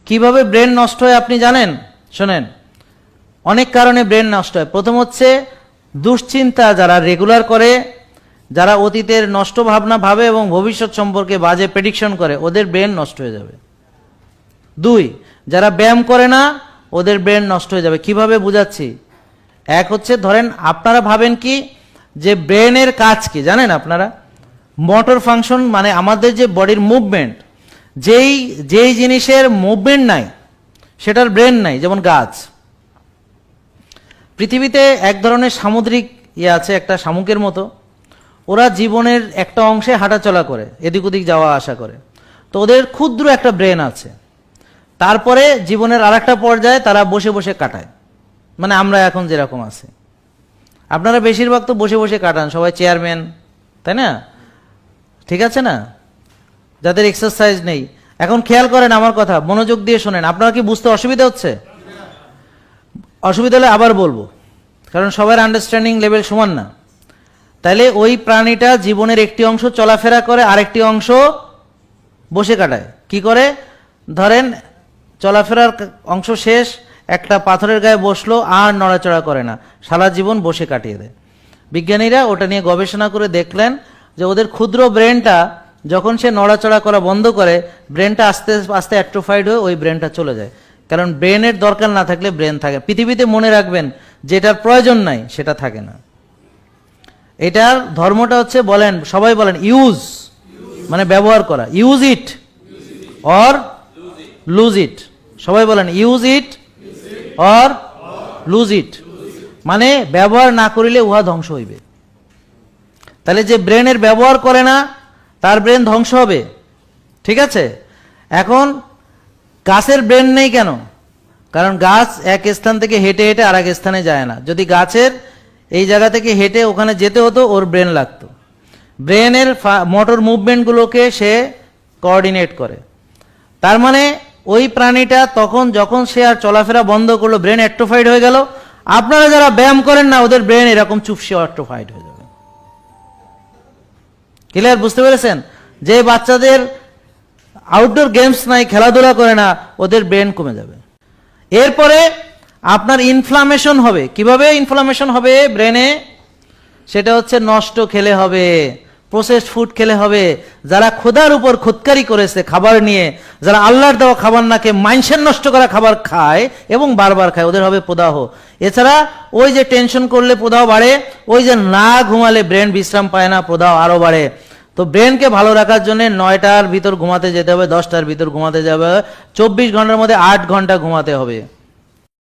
কিভাবে ব্রেন নষ্ট হয় আপনি জানেন? শোনেন, অনেক কারণে ব্রেন নষ্ট হয়। প্রথম হচ্ছে দুশ্চিন্তা যারা রেগুলার করে, যারা অতীতের নষ্ট ভাবনা ভাবে এবং ভবিষ্যৎ সম্পর্কে বাজে প্রেডিকশন করে, ওদের ব্রেন নষ্ট হয়ে যাবে। 2, যারা ব্যায়াম করে না, ওদের ব্রেন নষ্ট হয়ে যাবে। কিভাবে বুঝাচ্ছি? এক হচ্ছে, ধরেন আপনারা ভাবেন কি যে ব্রেনের কাজ কি জানেন আপনারা? মোটর ফাংশন, মানে আমাদের যে বডির মুভমেন্ট, যেই জিনিসের মুভমেন্ট নাই সেটার ব্রেন নাই। যেমন গাছ। পৃথিবীতে এক ধরনের সামুদ্রিক আছে, একটা শামুকের মতো। ওরা জীবনের একটা অংশে হাঁটাচলা করে, এদিক ওদিক যাওয়া আসা করে, তো ওদের ক্ষুদ্র একটা ব্রেন আছে। তারপরে জীবনের আর একটা পর্যায়ে তারা বসে বসে কাটায়, মানে আমরা এখন যেরকম আছি। আপনারা বেশিরভাগ তো বসে বসে কাটান, সবাই চেয়ারম্যান, তাই না? ঠিক আছে না? যাদের এক্সারসাইজ নেই। এখন খেয়াল করেন আমার কথা, মনোযোগ দিয়ে শোনেন। আপনারা কি বুঝতে অসুবিধা হচ্ছে? অসুবিধা হলে আবার বলবো, কারণ সবার আন্ডারস্ট্যান্ডিং লেভেল সমান না। তাহলে ওই প্রাণীটা জীবনের একটি অংশ চলাফেরা করে, আরেকটি অংশ বসে কাটায়। কি করে? ধরেন চলাফেরার অংশ শেষ, একটা পাথরের গায়ে বসলো, আর নড়াচড়া করে না, সারা জীবন বসে কাটিয়ে দেয়। বিজ্ঞানীরা ওটা নিয়ে গবেষণা করে দেখলেন যে ওদের ক্ষুদ্র ব্রেনটা যখন সে নড়াচড়া করা বন্ধ করে, ব্রেনটা আস্তে আস্তে অ্যাট্রোফাইড হয়ে ওই ব্রেনটা চলে যায়। কারণ ব্রেনের দরকার না থাকলে ব্রেন থাকে। পৃথিবীতে মনে রাখবেন, যেটার প্রয়োজন নাই সেটা থাকে না। এটার ধর্মটা হচ্ছে, বলেন সবাই বলেন, ইউজ, মানে ব্যবহার করা। Use it or lose it. সবাই বলেন use it or lose it, মানে ব্যবহার না করিলে উহা ধ্বংস হইবে। তাহলে যে ব্রেনের ব্যবহার করে না তার ব্রেন ধ্বংস হবে। ঠিক আছে? এখন গাছের ব্রেন নেই কেন? কারণ গাছ এক স্থান থেকে হেঁটে হেঁটে আর এক স্থানে যায় না। যদি গাছের এই জায়গা থেকে হেঁটে ওখানে যেতে হতো, ওর ব্রেন লাগতো। ব্রেনের মোটর মুভমেন্টগুলোকে সে কোঅর্ডিনেট করে। তার মানে ওই প্রাণীটা তখন যখন সে আর চলাফেরা বন্ধ করলো, ব্রেন অ্যাট্রোফাইড হয়ে গেল। আপনারা যারা ব্যায়াম করেন না, ওদের ব্রেন এরকম চুপসে অ্যাট্রোফাইড হয়ে যাবে। ক্লিয়ার? বুঝতে পেরেছেন? যে বাচ্চাদের আউটডোর গেমস নাই, খেলাধুলা করে না, ওদের ব্রেন কমে যাবে। এরপরে আপনার ইনফ্লামেশন হবে। কিভাবে ইনফ্লামেশন হবে ব্রেনে? সেটা হচ্ছে নষ্ট খেলে হবে, প্রসেসড ফুড খেলে হবে। যারা খোদার উপর খুদকারি করেছে খাবার নিয়ে, যারা আল্লাহর দেওয়া খাবার না খেয়ে মাইন্ডসেট নষ্ট করা খাবার খায় এবং বারবার খায়, ওদের হবে প্রদাহ। এছাড়া ওই যে টেনশন করলে প্রদাহ বাড়ে, ওই যে না ঘুমালে ব্রেন বিশ্রাম পায় না, প্রদাহ আরো বাড়ে। তো ব্রেনকে ভালো রাখার জন্য 9টার ভিতর ঘুমাতে যেতে হবে, 10টার ভিতর ঘুমাতে যাবে, 24 ঘন্টার মধ্যে 8 ঘন্টা ঘুমাতে হবে।